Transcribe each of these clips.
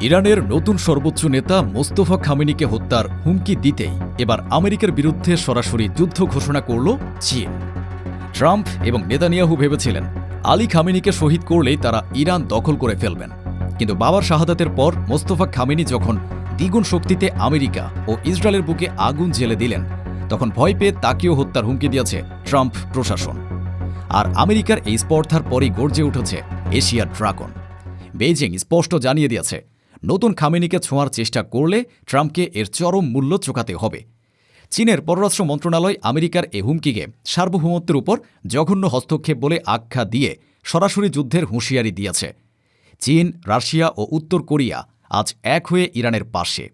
ইরানের নতুন সর্বোচ্চ নেতা মোস্তফা খামেনিকে হত্যার হুমকি দিতেই এবার আমেরিকার বিরুদ্ধে সরাসরি যুদ্ধ ঘোষণা করল চীন। ট্রাম্প এবং নেতানিয়াহু ভেবেছিলেন আলী খামেনিকে শহীদ করলেই তারা ইরান দখল করে ফেলবেন, কিন্তু বাবার শাহাদাতের পর মোস্তফা খামেনি যখন দ্বিগুণ শক্তিতে আমেরিকা ও ইসরায়েলের বুকে আগুন জ্বেলে দিলেন, তখন ভয় পেয়ে তাকেও হত্যার হুমকি দিয়েছে ট্রাম্প প্রশাসন। আর আমেরিকার এই স্পর্ধার পরই গর্জে উঠেছে এশিয়ার ড্রাগন। বেইজিং স্পষ্ট জানিয়ে দিয়েছে, নতুন খামেনিকে ছোঁয়ার চেষ্টা করলে ট্রাম্পকে এর চরম মূল্য চোকাতে হবে। চীনের পররাষ্ট্র মন্ত্রণালয় আমেরিকার এ হুমকিকে সার্বভৌমত্বের উপর জঘন্য হস্তক্ষেপ বলে আখ্যা দিয়ে সরাসরি যুদ্ধের হুঁশিয়ারি দিয়েছে। চীন, রাশিয়া ও উত্তর কোরিয়া আজ এক হয়ে ইরানের পাশে।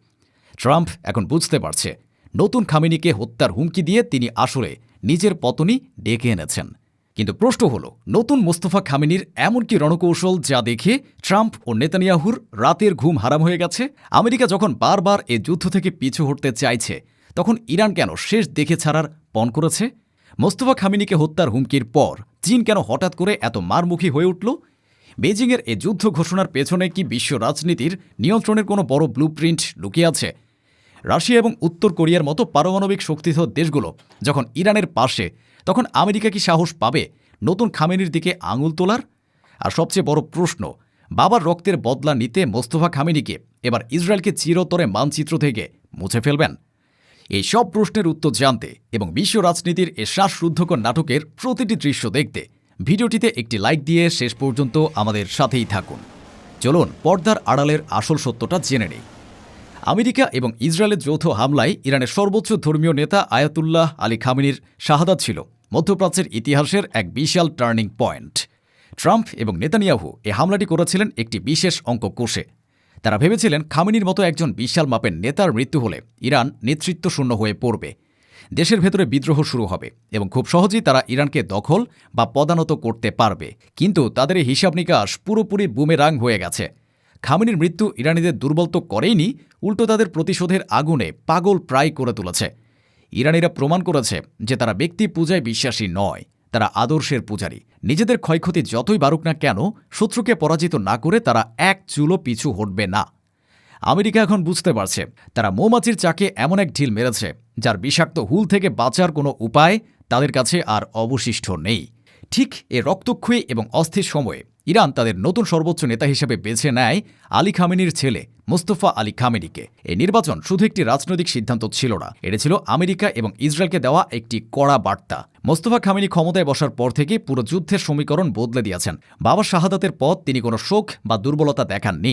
ট্রাম্প এখন বুঝতে পারছে, নতুন খামেনিকে হত্যার হুমকি দিয়ে তিনি আসলে নিজের পতনই ডেকে এনেছেন। কিন্তু প্রশ্ন হল, নতুন মোস্তফা খামেনির এমন কি রণকৌশল যা দেখে ট্রাম্প ও নেতানিয়াহুর রাতের ঘুম হারাম হয়ে গেছে? আমেরিকা যখন বারবার এ যুদ্ধ থেকে পিছু হটতে চাইছে, তখন ইরান কেন শেষ দেখে ছাড়ার পণ করেছে? মোস্তফা খামেনিকে হত্যার হুমকির পর চীন কেন হঠাৎ করে এত মারমুখী হয়ে উঠল? বেইজিংয়ের এ যুদ্ধ ঘোষণার পেছনে কি বিশ্ব রাজনীতির নিয়ন্ত্রণের কোনো বড় ব্লুপ্রিন্ট লুকিয়ে আছে? রাশিয়া এবং উত্তর কোরিয়ার মতো পারমাণবিক শক্তিধর দেশগুলো যখন ইরানের পাশে, তখন আমেরিকা কি সাহস পাবে নতুন খামেনির দিকে আঙুল তোলার? আর সবচেয়ে বড় প্রশ্ন, বাবার রক্তের বদলা নিতে মোস্তফা খামেনিকে এবার ইসরায়েলকে চিরতরে মানচিত্র থেকে মুছে ফেলবেন? এই সব প্রশ্নের উত্তর জানতে এবং বিশ্ব রাজনীতির এ শ্বাসরুদ্ধকর নাটকের প্রতিটি দৃশ্য দেখতে ভিডিওটিতে একটি লাইক দিয়ে শেষ পর্যন্ত আমাদের সাথেই থাকুন। চলুন পর্দার আড়ালের আসল সত্যটা জেনে নেই। আমেরিকা এবং ইসরায়েলের যৌথ হামলায় ইরানের সর্বোচ্চ ধর্মীয় নেতা আয়াতুল্লাহ আলী খামেনির শাহাদাত ছিল মধ্যপ্রাচ্যের ইতিহাসের এক বিশাল টার্নিং পয়েন্ট। ট্রাম্প এবং নেতানিয়াহু এ হামলাটি করেছিলেন একটি বিশেষ অঙ্ক কষে। তারা ভেবেছিলেন খামেনির মতো একজন বিশাল মাপের নেতার মৃত্যু হলে ইরান নেতৃত্বশূন্য হয়ে পড়বে, দেশের ভেতরে বিদ্রোহ শুরু হবে এবং খুব সহজেই তারা ইরানকে দখল বা পদানত করতে পারবে। কিন্তু তাদের এই হিসাব নিকাশ পুরোপুরি বুমেরাং হয়ে গেছে। খামেনির মৃত্যু ইরানিদের দুর্বল তো করেইনি, উল্টো তাদের প্রতিশোধের আগুনে পাগল প্রায় করে তুলেছে। ইরানিরা প্রমাণ করেছে যে তারা ব্যক্তি পূজায় বিশ্বাসী নয়, তারা আদর্শের পূজারী। নিজেদের ক্ষয়ক্ষতি যতই বাড়ুক না কেন, শত্রুকে পরাজিত না করে তারা এক চুলও পিছু হটবে না। আমেরিকা এখন বুঝতে পারছে, তারা মৌমাছির চাকে এমন এক ঢিল মেরেছে যার বিষাক্ত হুল থেকে বাঁচার কোনো উপায় তাদের কাছে আর অবশিষ্ট নেই। ঠিক এ রক্তক্ষয়ী এবং অস্থির সময়ে ইরান তাদের নতুন সর্বোচ্চ নেতা হিসেবে বেছে নেয় আলী খামেনির ছেলে মোস্তফা আলী খামেনিকে। এই নির্বাচন শুধু একটি রাজনৈতিক সিদ্ধান্ত ছিল না, এটা ছিল আমেরিকা এবং ইসরায়েলকে দেওয়া একটি কড়া বার্তা। মোস্তফা খামেনি ক্ষমতায় বসার পর থেকে পুরো যুদ্ধের সমীকরণ বদলে দিয়েছেন। বাবার শাহাদাতের পর তিনি কোনো শোক বা দুর্বলতা দেখাননি,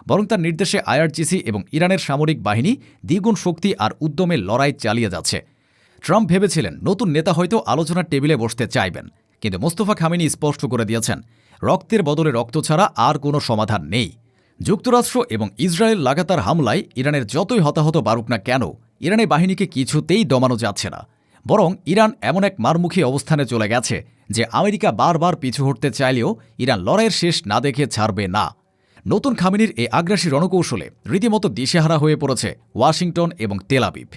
বরং তার নির্দেশে আইআরজিসি এবং ইরানের সামরিক বাহিনী দ্বিগুণ শক্তি আর উদ্যমে লড়াই চালিয়ে যাচ্ছে। ট্রাম্প ভেবেছিলেন নতুন নেতা হয়তো আলোচনার টেবিলে বসতে চাইবেন, কিন্তু মোস্তফা খামেনি স্পষ্ট করে দিয়েছেন, রক্তের বদলে রক্ত ছাড়া আর কোনো সমাধান নেই। যুক্তরাষ্ট্র এবং ইসরায়েল লাগাতার হামলায় ইরানের যতই হতাহত বাড়ুক না কেন, ইরানের বাহিনীকে কিছুতেই দমানো যাচ্ছে না। বরং ইরান এমন এক মারমুখী অবস্থানে চলে গেছে যে আমেরিকা বারবার পিছু হটতে চাইলেও ইরান লড়াইয়ের শেষ না দেখে ছাড়বে না। নতুন খামেনির এই আগ্রাসী রণকৌশলে রীতিমতো দিশেহারা হয়ে পড়েছে ওয়াশিংটন এবং তেল আবিব।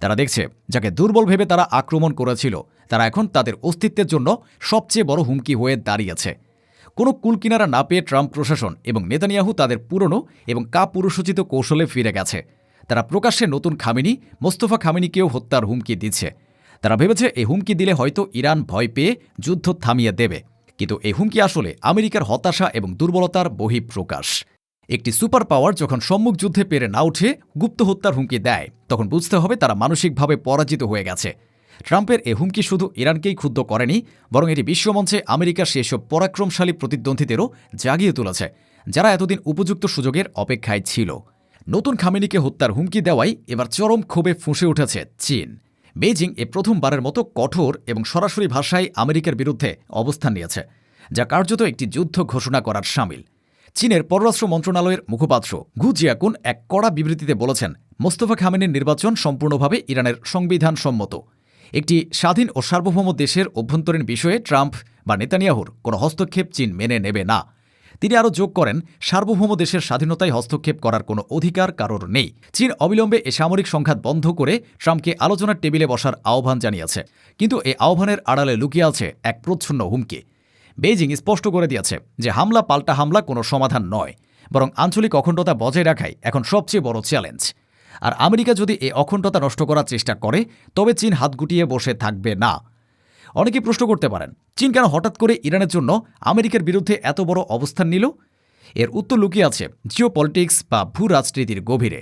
তারা দেখছে, যাকে দুর্বল ভেবে তারা আক্রমণ করেছিল, তারা এখন তাদের অস্তিত্বের জন্য সবচেয়ে বড় হুমকি হয়ে দাঁড়িয়েছে। কোনো কুলকিনারা না পেয়ে ট্রাম্প প্রশাসন এবং নেতানিয়াহু তাদের পুরনো এবং কাপুরুষোচিত কৌশলে ফিরে গেছে। তারা প্রকাশ্যে নতুন খামেনি মোস্তফা খামেনিকেও হত্যার হুমকি দিচ্ছে। তারা ভেবেছে এই হুমকি দিলে হয়তো ইরান ভয় পেয়ে যুদ্ধ থামিয়ে দেবে, কিন্তু এই হুমকি আসলে আমেরিকার হতাশা এবং দুর্বলতার বহিঃপ্রকাশ। একটি সুপার পাওয়ার যখন সম্মুখ যুদ্ধে পেরে না উঠে গুপ্ত হত্যার হুমকি দেয়, তখন বুঝতে হবে তারা মানসিকভাবে পরাজিত হয়ে গেছে। ট্রাম্পের এ হুমকি শুধু ইরানকেই ক্ষুব্ধ করেনি, বরং এটি বিশ্বমঞ্চে আমেরিকার সেসব পরাক্রমশালী প্রতিদ্বন্দ্বীদেরও জাগিয়ে তুলেছে, যারা এতদিন উপযুক্ত সুযোগের অপেক্ষায় ছিল। নতুন খামেনিকে হত্যার হুমকি দেওয়াই এবার চরম ক্ষোভে ফুঁসে উঠেছে চীন। বেইজিং এ প্রথমবারের মতো কঠোর এবং সরাসরি ভাষায় আমেরিকার বিরুদ্ধে অবস্থান নিয়েছে, যা কার্যত একটি যুদ্ধ ঘোষণা করার শামিল। চীনের পররাষ্ট্র মন্ত্রণালয়ের মুখপাত্র গু জিয়াকুন এক কড়া বিবৃতিতে বলেছেন, মোস্তফা খামেনির নির্বাচন সম্পূর্ণভাবে ইরানের সংবিধান সম্মত। একটি স্বাধীন ও সার্বভৌম দেশের অভ্যন্তরীণ বিষয়ে ট্রাম্প বা নেতানিয়াহুর কোনো হস্তক্ষেপ চীন মেনে নেবে না। তিনি আরও যোগ করেন, সার্বভৌম দেশের স্বাধীনতায় হস্তক্ষেপ করার কোনো অধিকার কারোর নেই। চীন অবিলম্বে এ সামরিক সংঘাত বন্ধ করে ট্রাম্পকে আলোচনার টেবিলে বসার আহ্বান জানিয়েছে, কিন্তু এই আহ্বানের আড়ালে লুকিয়ে আছে এক প্রচ্ছন্ন হুমকি। বেইজিং স্পষ্ট করে দিয়েছে যে হামলা পাল্টা হামলা কোনো সমাধান নয়, বরং আঞ্চলিক অখণ্ডতা বজায় রাখাই এখন সবচেয়ে বড় চ্যালেঞ্জ। আর আমেরিকা যদি এই অখণ্ডতা নষ্ট করার চেষ্টা করে তবে চীন হাত গুটিয়ে বসে থাকবে না। অনেকেই প্রশ্ন করতে পারেন, চীন কেন হঠাৎ করে ইরানের জন্য আমেরিকার বিরুদ্ধে এত বড় অবস্থান নিল? এর উত্তর লুকিয়ে আছে জিওপলিটিক্স বা ভূ রাজনীতির গভীরে।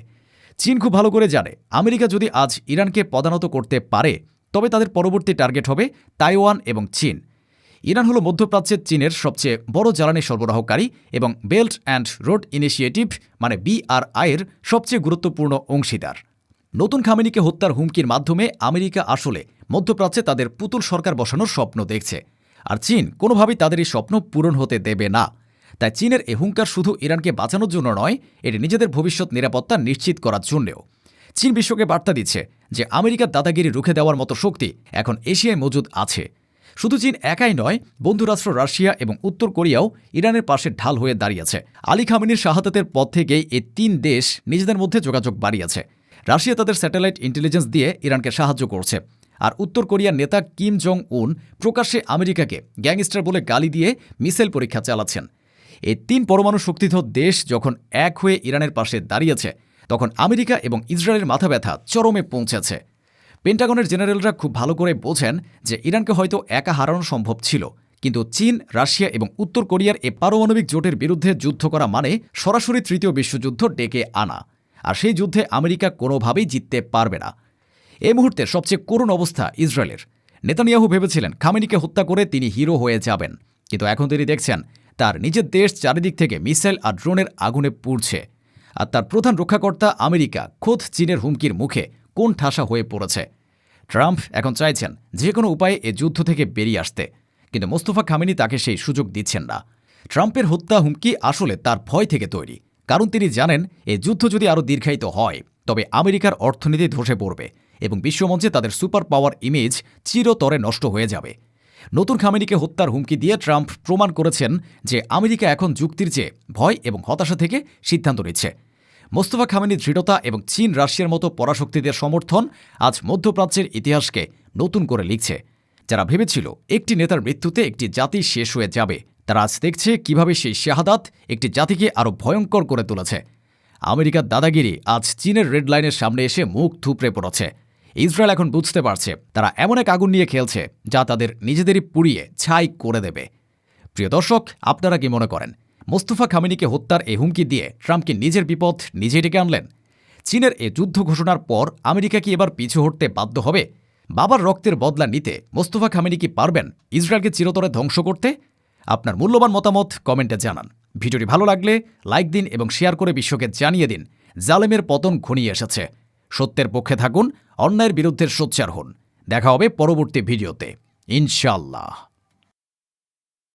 চীন খুব ভালো করে জানে, আমেরিকা যদি আজ ইরানকে পদানত করতে পারে তবে তাদের পরবর্তী টার্গেট হবে তাইওয়ান এবং চীন। ইরান হল মধ্যপ্রাচ্যের চীনের সবচেয়ে বড় জ্বালানি সরবরাহকারী এবং বেল্ট অ্যান্ড রোড ইনিশিয়েটিভ মানে BRI-এর সবচেয়ে গুরুত্বপূর্ণ অংশীদার। নতুন খামেনিকে হত্যার হুমকির মাধ্যমে আমেরিকা আসলে মধ্যপ্রাচ্যে তাদের পুতুল সরকার বসানোর স্বপ্ন দেখছে, আর চীন কোনোভাবেই তাদের এই স্বপ্ন পূরণ হতে দেবে না। তাই চীনের এই হুঙ্কার শুধু ইরানকে বাঁচানোর জন্য নয়, এটি নিজেদের ভবিষ্যৎ নিরাপত্তা নিশ্চিত করার জন্যও। চীন বিশ্বকে বার্তা দিচ্ছে যে আমেরিকার দাদাগিরি রুখে দেওয়ার মতো শক্তি এখন এশিয়ায় মজুদ আছে। শুধু চীন একাই নয়, বন্ধুরাষ্ট্র রাশিয়া এবং উত্তর কোরিয়াও ইরানের পাশে ঢাল হয়ে দাঁড়িয়েছে। আলী খামেনির শাহাদাতের পর থেকেই এই 3 দেশ নিজেদের মধ্যে যোগাযোগ বাড়িয়েছে। রাশিয়া তাদের স্যাটেলাইট ইন্টেলিজেন্স দিয়ে ইরানকে সাহায্য করছে, আর উত্তর কোরিয়ার নেতা কিম জং উন প্রকাশ্যে আমেরিকাকে গ্যাংস্টার বলে গালি দিয়ে মিসাইল পরীক্ষা চালাচ্ছেন। এই 3 পরমাণু শক্তিধর দেশ যখন এক হয়ে ইরানের পাশে দাঁড়িয়েছে, তখন আমেরিকা এবং ইসরায়েলের মাথা ব্যথা চরমে পৌঁছেছে। পেন্টাগনের জেনারেলরা খুব ভালো করে বোঝেন যে ইরানকে হয়তো একা হারানো সম্ভব ছিল, কিন্তু চীন, রাশিয়া এবং উত্তর কোরিয়ার এ পারমাণবিক জোটের বিরুদ্ধে যুদ্ধ করা মানে সরাসরি তৃতীয় বিশ্বযুদ্ধ ডেকে আনা, আর সেই যুদ্ধে আমেরিকা কোনোভাবেই জিততে পারবে না। এই মুহূর্তে সবচেয়ে করুণ অবস্থা ইসরায়েলের। নেতানিয়াহু ভেবেছিলেন খামেনিকে হত্যা করে তিনি হিরো হয়ে যাবেন, কিন্তু এখন তিনি দেখছেন তার নিজের দেশ চারিদিক থেকে মিসাইল আর ড্রোনের আগুনে পুড়ছে, আর তার প্রধান রক্ষাকর্তা আমেরিকা খোদ চীনের হুমকির মুখে কোন ঠাসা হয়ে পড়েছে। ট্রাম্প এখন চাইছেন যে কোনো উপায়ে এ যুদ্ধ থেকে বেরিয়ে আসতে, কিন্তু মোস্তফা খামেনি তাকে সেই সুযোগ দিচ্ছেন না। ট্রাম্পের হত্যা হুমকি আসলে তার ভয় থেকে তৈরি, কারণ তিনি জানেন এই যুদ্ধ যদি আরও দীর্ঘায়িত হয় তবে আমেরিকার অর্থনীতি ধসে পড়বে এবং বিশ্বমঞ্চে তাদের সুপার পাওয়ার ইমেজ চিরতরে নষ্ট হয়ে যাবে। নতুন খামেনিকে হত্যার হুমকি দিয়ে ট্রাম্প প্রমাণ করেছেন যে আমেরিকা এখন যুক্তির চেয়ে ভয় এবং হতাশা থেকে সিদ্ধান্ত নিচ্ছে। মোস্তফা খামেনির দৃঢ়তা এবং চীন, রাশিয়ার মতো পরাশক্তিদের সমর্থন আজ মধ্যপ্রাচ্যের ইতিহাসকে নতুন করে লিখছে। যারা ভেবেছিল একটি নেতার মৃত্যুতে একটি জাতি শেষ হয়ে যাবে, তারা আজ দেখছে কিভাবে সেই শাহাদাত একটি জাতিকে আরও ভয়ঙ্কর করে তুলেছে। আমেরিকার দাদাগিরি আজ চীনের রেড লাইনের সামনে এসে মুখ থুবড়ে পড়েছে। ইসরায়েল এখন বুঝতে পারছে তারা এমন এক আগুন নিয়ে খেলছে যা তাদের নিজেদেরই পুড়িয়ে ছাই করে দেবে। প্রিয় দর্শক, আপনারা কি মনে করেন মোস্তফা খামেনিকে হত্যার এই হুমকি দিয়ে ট্রাম্প কি নিজের বিপদ নিজেই ডেকে আনলেন? চীনের এ যুদ্ধ ঘোষণার পর আমেরিকা কি এবার পিছু হটতে বাধ্য হবে? বাবার রক্তের বদলা নিতে মোস্তফা খামেনি কি পারবেন ইসরায়েলকে চিরতরে ধ্বংস করতে? আপনার মূল্যবান মতামত কমেন্টে জানান। ভিডিওটি ভালো লাগলে লাইক দিন এবং শেয়ার করে বিশ্বকে জানিয়ে দিন জালেমের পতন ঘনিয়ে এসেছে। সত্যের পক্ষে থাকুন, অন্যায়ের বিরুদ্ধে সোচ্চার হন। দেখা হবে পরবর্তী ভিডিওতে, ইনশাআল্লাহ।